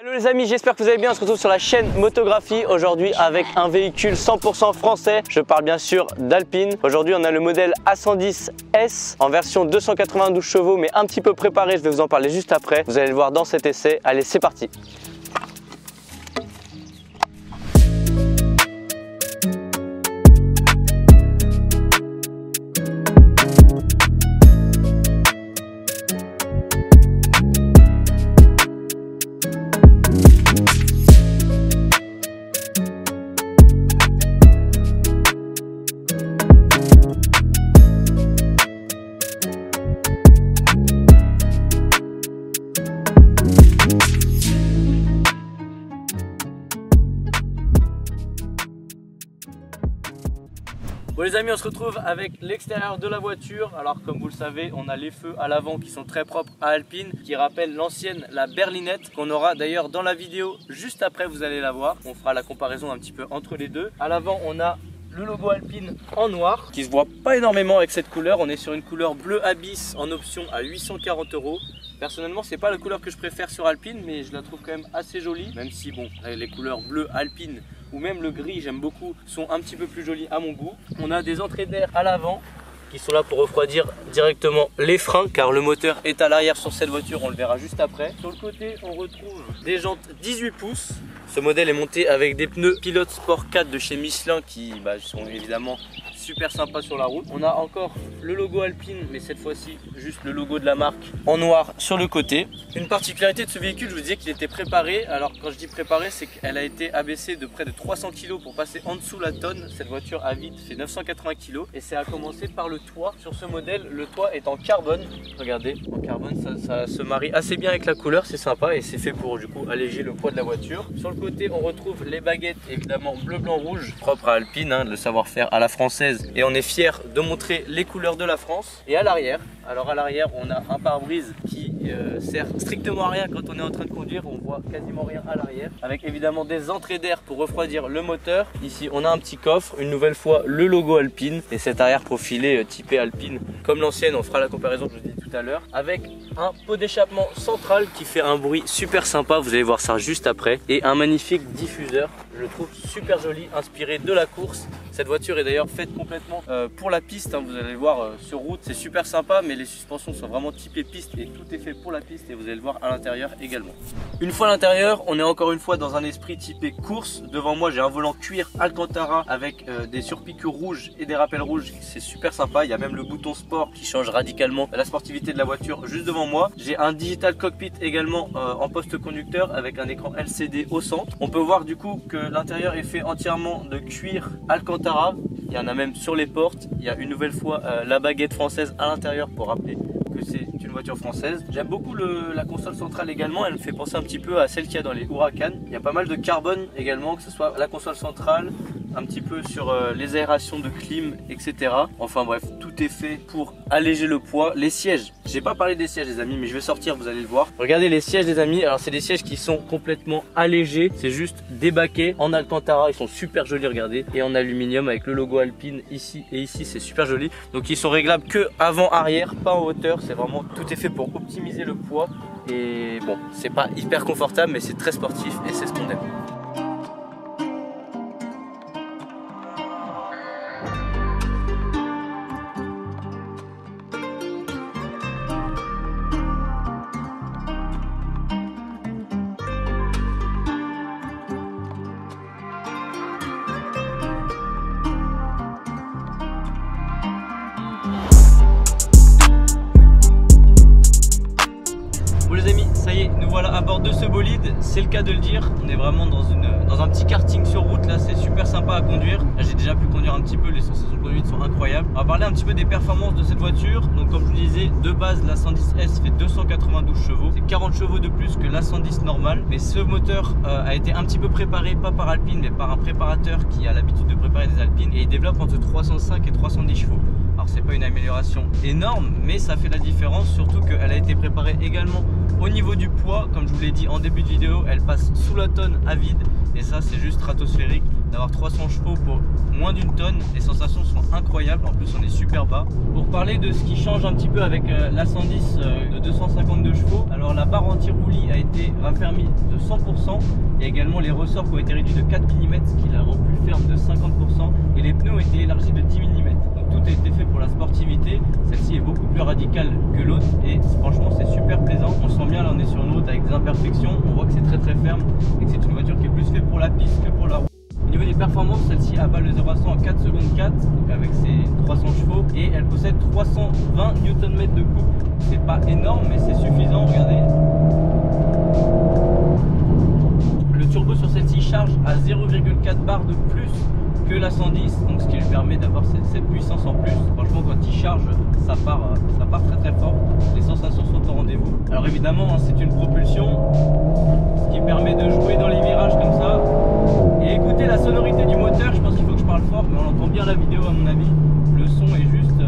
Hello les amis, j'espère que vous allez bien. On se retrouve sur la chaîne Motographie aujourd'hui avec un véhicule 100% français. Je parle bien sûr d'Alpine. Aujourd'hui on a le modèle A110S en version 292 chevaux mais un petit peu préparé. Je vais vous en parler juste après. Vous allez le voir dans cet essai. Allez, c'est parti. Bon les amis, on se retrouve avec l'extérieur de la voiture. Alors comme vous le savez, on a les feux à l'avant qui sont très propres à Alpine, qui rappellent l'ancienne, la berlinette, qu'on aura d'ailleurs dans la vidéo juste après, vous allez la voir. On fera la comparaison un petit peu entre les deux. À l'avant on a le logo Alpine en noir, qui se voit pas énormément avec cette couleur. On est sur une couleur bleu abyss en option à 840 €. Personnellement, c'est pas la couleur que je préfère sur Alpine, mais je la trouve quand même assez jolie. Même si bon, les couleurs bleu Alpine ou même le gris, j'aime beaucoup, sont un petit peu plus jolies à mon goût. On a des entrées d'air à l'avant qui sont là pour refroidir directement les freins, car le moteur est à l'arrière sur cette voiture, on le verra juste après. Sur le côté, on retrouve des jantes 18 pouces. Ce modèle est monté avec des pneus Pilot Sport 4 de chez Michelin qui sont évidemment super sympas sur la route. On a encore le logo Alpine, mais cette fois-ci juste le logo de la marque en noir sur le côté. Une particularité de ce véhicule, je vous disais qu'il était préparé. Alors quand je dis préparé, c'est qu'elle a été abaissée de près de 300 kg pour passer en dessous la tonne. Cette voiture à vide fait 980 kg et c'est à commencer par le toit. Sur ce modèle, le toit est en carbone. Regardez, en carbone, ça se marie assez bien avec la couleur, c'est sympa et c'est fait pour du coup alléger le poids de la voiture. Sur le côté, on retrouve les baguettes évidemment bleu, blanc, rouge, propre à Alpine, le savoir-faire à la française. Et on est fier de montrer les couleurs de la France. Et à l'arrière, alors à l'arrière on a un pare-brise qui sert strictement à rien quand on est en train de conduire, on voit quasiment rien à l'arrière, avec évidemment des entrées d'air pour refroidir le moteur. Ici on a un petit coffre, une nouvelle fois le logo Alpine et cet arrière profilé typé Alpine comme l'ancienne. On fera la comparaison que je vous dis tout à l'heure, avec un pot d'échappement central qui fait un bruit super sympa, vous allez voir ça juste après, et un magnifique diffuseur, je le trouve super joli, inspiré de la course. Cette voiture est d'ailleurs faite complètement pour la piste, vous allez le voir sur route, c'est super sympa, mais les suspensions sont vraiment typées piste et tout est fait pour la piste et vous allez le voir à l'intérieur également. Une fois à l'intérieur, on est encore une fois dans un esprit typé course. Devant moi j'ai un volant cuir Alcantara avec des surpiqûres rouges et des rappels rouges, c'est super sympa. Il y a même le bouton sport qui change radicalement la sportivité de la voiture juste devant moi. J'ai un digital cockpit également en poste conducteur avec un écran LCD au centre. On peut voir du coup que l'intérieur est fait entièrement de cuir Alcantara. Il y en a même sur les portes. Il y a une nouvelle fois la baguette française à l'intérieur pour rappeler que c'est une voiture française. J'aime beaucoup la console centrale également, elle me fait penser un petit peu à celle qu'il y a dans les Huracan. Il y a pas mal de carbone également, que ce soit la console centrale, un petit peu sur les aérations de clim, etc. Enfin bref, tout est fait pour alléger le poids. Les sièges, j'ai pas parlé des sièges les amis, mais je vais sortir, vous allez le voir. Regardez les sièges les amis, alors c'est des sièges qui sont complètement allégés, c'est juste des baquets en Alcantara, ils sont super jolis, regardez, et en aluminium avec le logo Alpine ici et ici, c'est super joli. Donc ils sont réglables que avant arrière, pas en hauteur, c'est vraiment tout est fait pour optimiser le poids. Et bon, c'est pas hyper confortable mais c'est très sportif et c'est ce qu'on aime. Ça y est, nous voilà à bord de ce bolide, c'est le cas de le dire. On est vraiment dans un petit karting sur route, là c'est super sympa à conduire. Là j'ai déjà pu conduire un petit peu, les sensations de conduite sont incroyables. On va parler un petit peu des performances de cette voiture. Donc comme je vous disais, de base la 110S fait 292 chevaux. C'est 40 chevaux de plus que la 110 normale. Mais ce moteur a été un petit peu préparé, pas par Alpine, mais par un préparateur qui a l'habitude de préparer des Alpines. Et il développe entre 305 et 310 chevaux. Alors c'est pas une amélioration énorme, mais ça fait la différence, surtout qu'elle a été préparée également au niveau du poids. Comme je vous l'ai dit en début de vidéo, elle passe sous la tonne à vide, et ça c'est juste stratosphérique. D'avoir 300 chevaux pour moins d'une tonne, les sensations sont incroyables, en plus on est super bas. Pour parler de ce qui change un petit peu avec la 110 de 252 chevaux, alors la barre anti-roulis a été raffermie de 100%, et également les ressorts qui ont été réduits de 4 mm, ce qui la rend plus ferme de 50%, et les pneus ont été élargis de 10 mm. Donc tout a été fait pour la sportivité. Celle-ci est beaucoup plus radicale que l'autre, et franchement c'est super plaisant. On sent bien, là on est sur une route avec des imperfections, on voit que c'est très ferme et que c'est une voiture qui est plus faite pour la piste que pour la route. Au niveau des performances, celle-ci abat le 0 à 100 en 4 secondes 4, donc avec ses 300 chevaux, et elle possède 320 Nm de coupe. C'est pas énorme, mais c'est suffisant, regardez. Le turbo sur celle-ci charge à 0,4 bar de plus que la 110, donc ce qui lui permet d'avoir cette puissance en plus. Franchement, quand il charge, ça part très fort. Les sensations sont au rendez-vous. Alors évidemment, c'est une propulsion, ce qui permet de jouer dans les virages comme ça. Et écoutez la sonorité du moteur, je pense qu'il faut que je parle fort, mais on entend bien la vidéo à mon avis. Le son est juste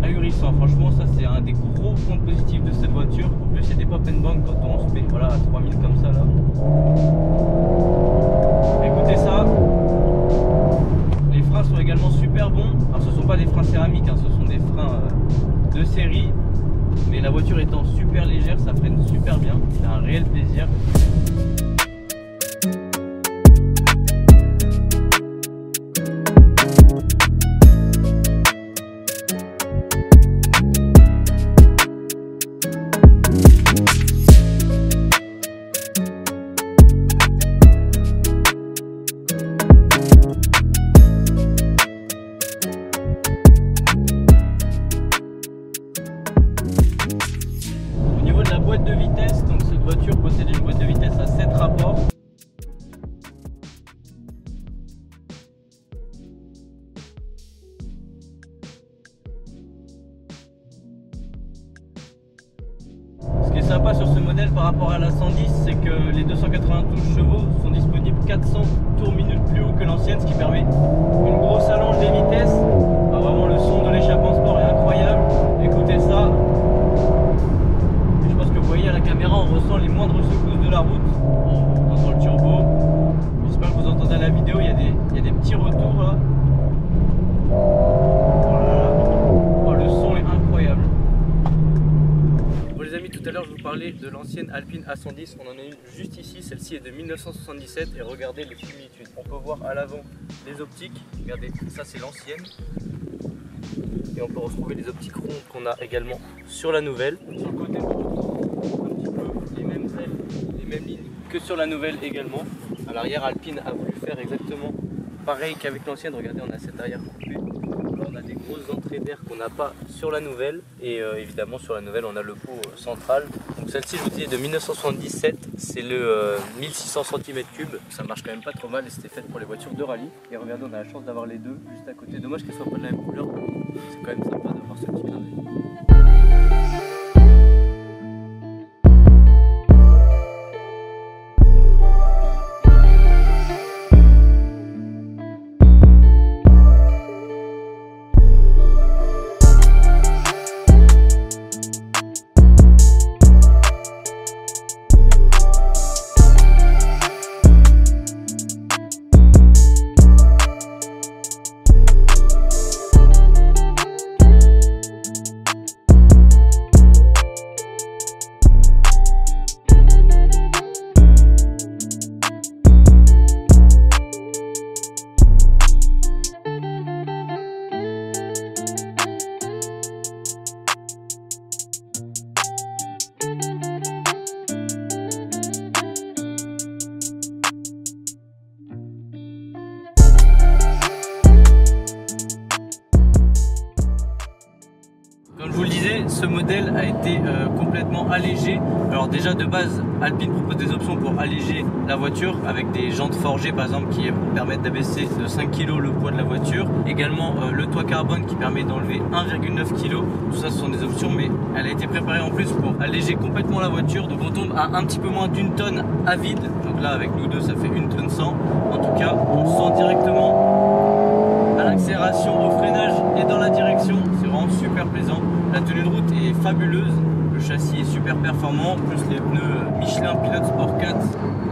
ahurissant. Franchement, ça c'est un des gros points positifs de cette voiture. En plus, il y a des pop and bang quand on se met voilà, à 3000 comme ça là. Écoutez ça. Les freins sont également super bons. Alors ce ne sont pas des freins céramiques, hein, ce sont des freins de série. Mais la voiture étant super légère, ça freine super bien. C'est un réel plaisir. Boîte de vitesse, donc cette voiture possède une boîte de vitesse à 7 rapports. Ce qui est sympa sur ce modèle par rapport à la 110, c'est que les 292 chevaux sont disponibles 400 tours minutes plus haut que l'ancienne, ce qui permet une grosse allonge des vitesses. Ah, vraiment le son de l'échappement sport est incroyable, écoutez ça. Vous voyez à la caméra, on ressent les moindres secousses de la route. On entend le turbo. J'espère que vous entendez à la vidéo, il y a des petits retours là. Voilà. Oh, le son est incroyable. Bon les amis, tout à l'heure je vous parlais de l'ancienne Alpine A110. On en a une juste ici, celle-ci est de 1977 et regardez les similitudes. On peut voir à l'avant les optiques. Regardez, ça c'est l'ancienne. Et on peut retrouver les optiques rondes qu'on a également sur la nouvelle. Sur le côté, les mêmes ailes, les mêmes lignes que sur la nouvelle également. À l'arrière, Alpine a voulu faire exactement pareil qu'avec l'ancienne. Regardez, on a cette arrière coupée. Là, on a des grosses entrées d'air qu'on n'a pas sur la nouvelle. Et évidemment, sur la nouvelle, on a le pot central. Donc celle-ci, je vous disais, de 1977, c'est le 1600 cm3. Ça marche quand même pas trop mal et c'était fait pour les voitures de rallye. Et regardez, on a la chance d'avoir les deux juste à côté. Dommage qu'elles soient pas de la même couleur. C'est quand même sympa d'avoir ce petit clin d'œil. Comme je vous le disais, ce modèle a été complètement allégé. Alors déjà de base, Alpine propose des options pour alléger la voiture avec des jantes forgées par exemple qui permettent d'abaisser de 5 kg le poids de la voiture. Également le toit carbone qui permet d'enlever 1,9 kg. Tout ça ce sont des options, mais elle a été préparée en plus pour alléger complètement la voiture. Donc on tombe à un petit peu moins d'une tonne à vide. Donc là avec nous deux ça fait 1 tonne 100. En tout cas on sent directement à la l'accélération, au freinage et dans la direction. C'est vraiment super plaisant. La tenue de route est fabuleuse. Le châssis est super performant, plus les pneus Michelin Pilot Sport 4.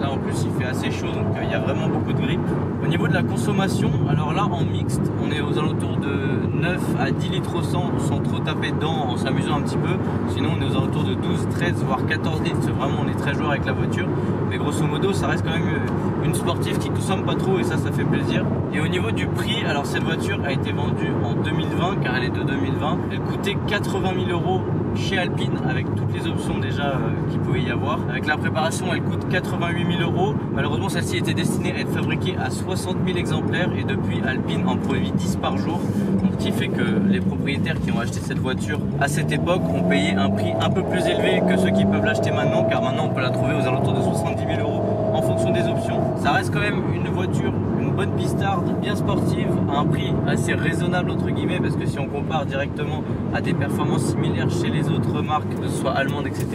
Là en plus il fait assez chaud, donc il y a vraiment beaucoup de grip. Au niveau de la consommation, alors là en mixte, on est aux alentours de 9 à 10 litres au 100 sans trop taper dedans, en s'amusant un petit peu. Sinon on est aux alentours de 12, 13 voire 14 litres, vraiment on est très joueur avec la voiture. Mais grosso modo ça reste quand même une sportive qui consomme pas trop et ça fait plaisir. Et au niveau du prix, alors cette voiture a été vendue en 2020 car elle est de 2020. Elle coûtait 80 000 € chez Alpine avec toutes les options déjà qu'il pouvait y avoir. Avec la préparation elle coûte 88 000 €. Malheureusement celle-ci était destinée à être fabriquée à 60 000 exemplaires et depuis Alpine en produit 10 par jour. Donc ce qui fait que les propriétaires qui ont acheté cette voiture à cette époque ont payé un prix un peu plus élevé que ceux qui peuvent l'acheter maintenant, car maintenant on peut la trouver aux alentours de 70 000 € en fonction des options. Ça reste quand même une voiture, une bonne pistarde, bien sportive, à un prix assez raisonnable entre guillemets, parce que si on compare directement à des performances similaires chez les autres marques, que ce soit allemandes, etc.,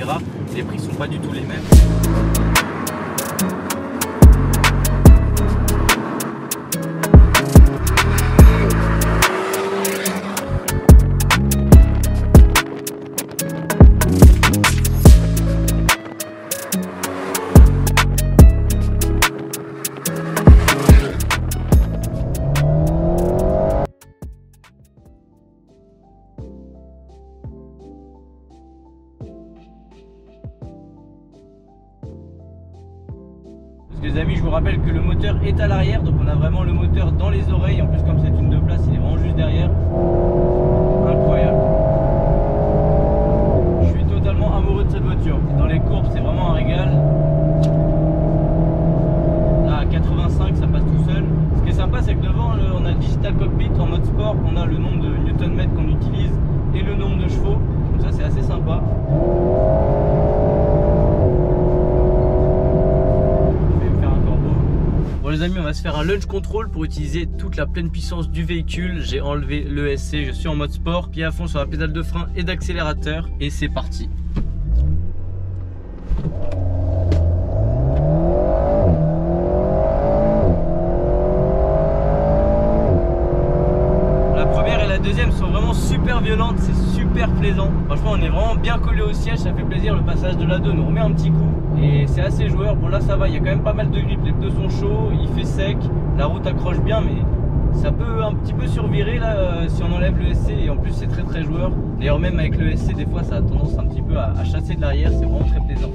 les prix sont pas du tout les mêmes. Les amis, je vous rappelle que le moteur est à l'arrière, donc on a vraiment le moteur dans les oreilles. En plus, comme c'est une 2 places, il est vraiment juste derrière. Incroyable. Je suis totalement amoureux de cette voiture. Dans les courbes, c'est vraiment un régal. Là, à 85, ça passe tout seul. Ce qui est sympa, c'est que devant, on a le digital cockpit en mode sport. On a le nombre de Nm qu'on utilise et le nombre de chevaux. Donc ça, c'est assez sympa. Bon les amis, on va se faire un launch control pour utiliser toute la pleine puissance du véhicule. J'ai enlevé l'ESC, je suis en mode sport, pied à fond sur la pédale de frein et d'accélérateur et c'est parti. La première et la deuxième sont vraiment super violentes, c'est super plaisant. Franchement on est vraiment bien collé au siège, ça fait plaisir. Le passage de la 2 nous remet un petit coup et c'est assez joueur. Bon là ça va, il y a quand même pas mal de grip, les pneus sont chauds, il fait sec, la route accroche bien, mais ça peut un petit peu survirer là si on enlève le SC, et en plus c'est très joueur. D'ailleurs même avec le SC des fois ça a tendance un petit peu à chasser de l'arrière, c'est vraiment très plaisant.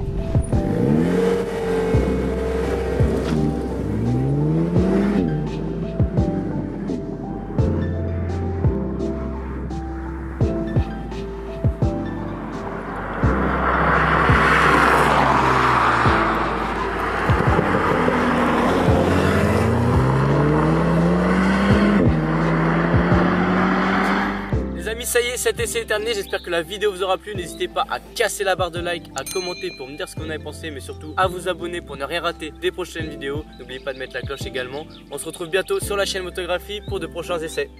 Ça y est, cet essai est terminé, j'espère que la vidéo vous aura plu. N'hésitez pas à casser la barre de like, à commenter pour me dire ce que vous en avez pensé, mais surtout à vous abonner pour ne rien rater des prochaines vidéos. N'oubliez pas de mettre la cloche également. On se retrouve bientôt sur la chaîne Motographie pour de prochains essais.